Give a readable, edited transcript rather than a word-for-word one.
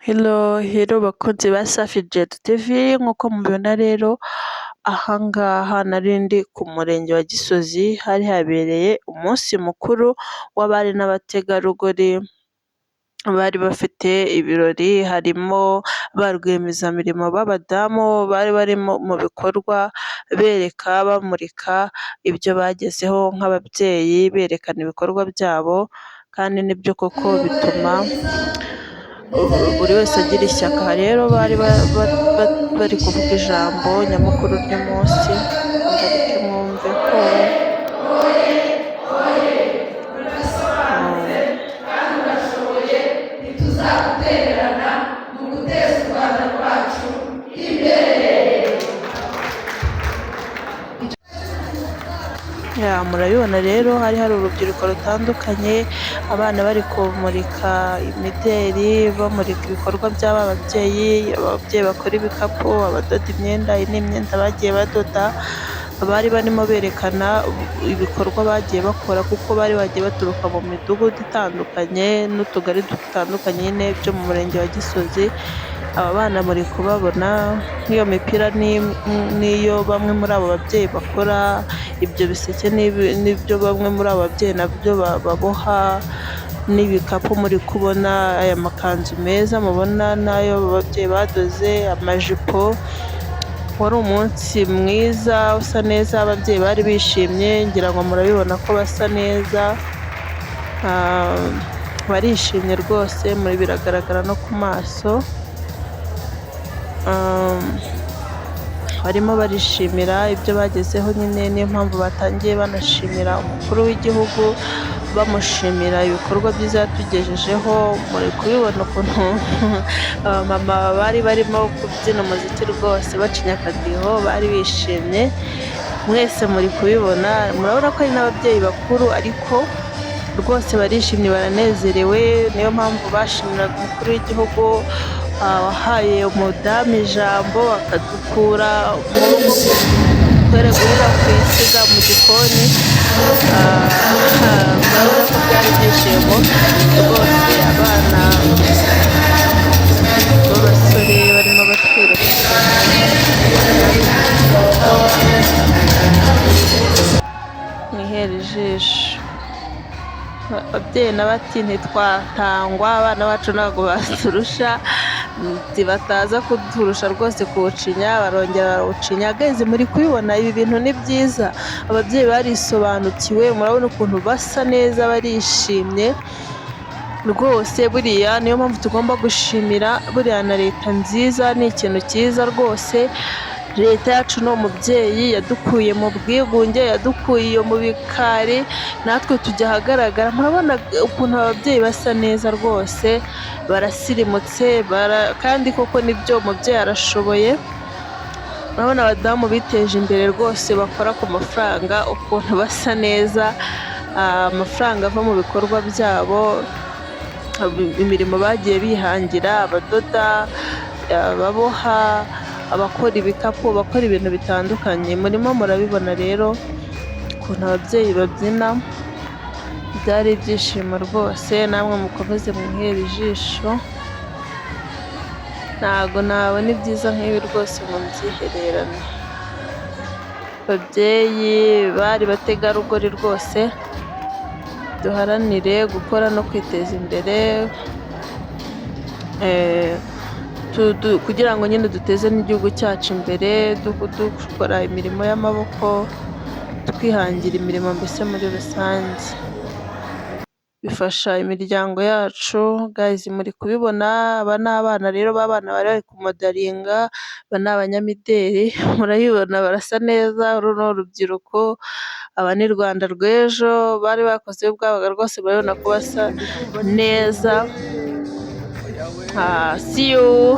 Hello bakunzi ba Safi Jet TV, nk'uko mubibona rero aha ngaha nari ndi ku murenge wa Gisozi, hari habereye umunsi mukuru w'abari n'abategarugori, bari bafite ibirori, harimo ba rwiyemezamirimo b'abadamu bari bari mu bikorwa bereka bamurika ibyo bagezeho nk'ababyeyi, berekana ibikorwa byabo, kandi nibyo koko bituma buri wese agira ishyaka. Rero bari kuvuga ijambo nyamukuru ry'umunsi, ndareke mwumve ko murabibona rero hari urubyiruko rutandukanye, abana bari kumurika imideri, bamurika ibikorwa by'aba babyeyi bakora ibikapu, abadoda imyenda, iyi ni imyenda bagiye badoda, bari barimo berekana ibikorwa bagiye bakora, kuko bari bagiye baturuka mu midugudu itandukanye n'utugari dutandukanye nyine byo mu murenge wa Gisozi. Aba bana muri kubabona, nk'iyo mipira niyo bamwe muri abo babyeyi bakora, ibyo biseke n'ibyo bamwe muri abo babyeyi nabyo baboha, n'ibikapu muri kubona, aya makanzu meza mubona n'ayo ababyeyi badoze, amajipo. Wari umunsi mwiza usa neza, ababyeyi bari bishimye, ngira ngo murabibona ko basa neza, barishimye rwose, biragaragara no ku maso. Barimo barishimira ibyo bagezeho, nyine niyo mpamvu batangiye banashimira umukuru w'igihugu, bamushimira ibikorwa byiza yatugejejeho. Muri kubibona ukuntu abamama bari barimo kubyina umuziki rwose, bacinya akadiho, bari bishimye. Mwese muri kubibona, murabona ko ari n'ababyeyi bakuru, ariko rwose barishimye, baranezerewe. Niyo mpamvu bashimiraga umukuru w'igihugu wahaye umudamu ijambo, akadukura mu rugo guhera ku isiga mu gikoni. Murabona ko byari ibyishimo rwose, abana b'abasore barimo batwiruka mwihere ijisho. Ababyeyi n'abati ntitwatangwa, abana bacu ntabwo baturusha, bataza kuturusha rwose kuwucinya, barongera barawucinya. Guys, muri kubibona, ibi bintu ni byiza, ababyeyi barisobanukiwe, murabona ukuntu basa neza, barishimye rwose. Buriya niyo mpamvu tugomba gushimira buriya na leta nziza, ni ikintu cyiza rwose. Leta yacu ni umubyeyi, yadukuye mu bwigunge, yadukuye iyo mu bikari, natwe tujya ahagaragara. Murabona ukuntu ababyeyi basa neza rwose, barasirimutse, kandi koko nibyo, umubyeyi arashoboye. Murabona abadamu biteje imbere rwose, bakora ku mafaranga, ukuntu basa neza, amafaranga ava mu bikorwa byabo, imirimo bagiye bihangira, abadoda, ababoha, abakora ibikapu, bakora ibintu bitandukanye. Murimo murabibona rero ukuntu ababyeyi babyina, byari ibyishimo rwose. Namwe mukomeze mwihere ijisho, ntago nabona ibyiza nk'ibi rwose ngo mbyihererane. Babyeyi, bari bategarugori rwose, duharanire gukora no kwiteza imbere, kugira ngo nyine duteze n'igihugu cyacu imbere, dukora imirimo y'amaboko, twihangira imirimo mbese muri rusange, bifasha imiryango yacu. Guys, muri kubibona, aba ni abana rero b'abana bari bari kumodaringa, aba ni abanyamideli, murabibona barasa neza. Uru ni urubyiruko, aba ni Rwanda rw'ejo, bari bakoze ubwabo rwose, murabibona ko basa neza. See you.